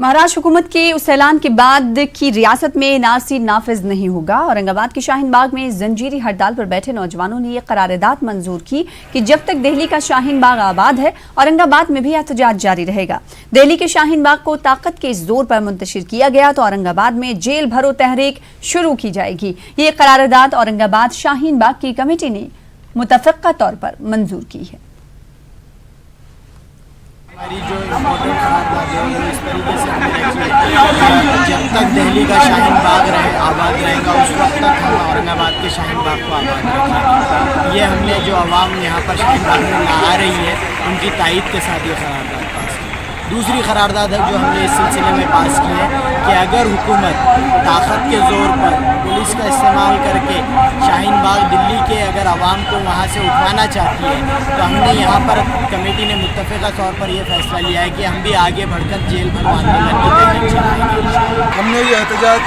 महाराष्ट्र हुकूमत के उस ऐलान के बाद की रियासत में एनआरसी नाफिज नहीं होगा। औरंगाबाद के शाहीन बाग में जंजीरी हड़ताल पर बैठे नौजवानों ने यह करारदाद मंजूर की कि जब तक दिल्ली का शाहीन बाग आबाद है, औरंगाबाद में भी एहतजाज जारी रहेगा। दिल्ली के शाहीन बाग को ताकत के जोर पर मुंतशिर किया गया तो औरंगाबाद में जेल भरो तहरीक शुरू की जाएगी। ये करारदाद औरंगाबाद शाहीन बाग की कमेटी ने मुतफ़क़ा तौर पर मंजूर की है। हमारी जो इम्पोर्टेंट करारदाद है वो इस तरीके से हमें रखी, जब तक दिल्ली का शाहीन बाग आबाद रहेगा उस वक्त तक हम औरंगाबाद के शाहीन बाग को आबाद रखेंगे। ये हमने जो आवाम यहाँ पर शाहीन बाग में आ रही है उनकी तायद के साथ ये करारदाद पास की। दूसरी करारदाद है जो हमने इस सिलसिले में पास की है कि अगर हुकूमत ताकत के ज़ोर पर पुलिस का इस्तेमाल करके शाहीन बाग दिल्ली के अगर आवाम को वहाँ से उठवाना चाहती है तो हमने यहाँ पर कमेटी ने मुत्तफ़क़ा तौर पर यह फैसला लिया है कि हम भी आगे बढ़कर जेल भरो आंदोलन की तहरीक चलाएंगे। हमने ये एहतजाज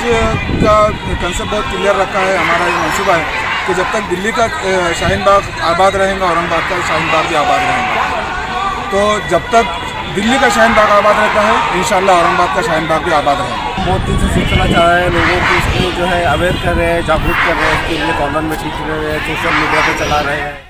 का कंसेप्ट बहुत क्लियर रखा है। हमारा ये मंसूबा है कि जब तक दिल्ली का शाहीन बाग आबाद रहेगा, औरंगाबाद का शाहीन बाग भी आबाद रहेगा। तो जब तक दिल्ली का शाहीन बाग आबाद रहता है, इंशाअल्लाह औरंगाबाद का शाहीन बाग भी आबाद रहेगा। बहुत दिन से सोचना चाह रहे हैं, लोगों को इसको जो है अवेयर कर रहे हैं, जागरूक कर रहे हैं, इसके लिए कॉर्नर में टीच रहे हैं, सोशल मीडिया पे चला रहे हैं।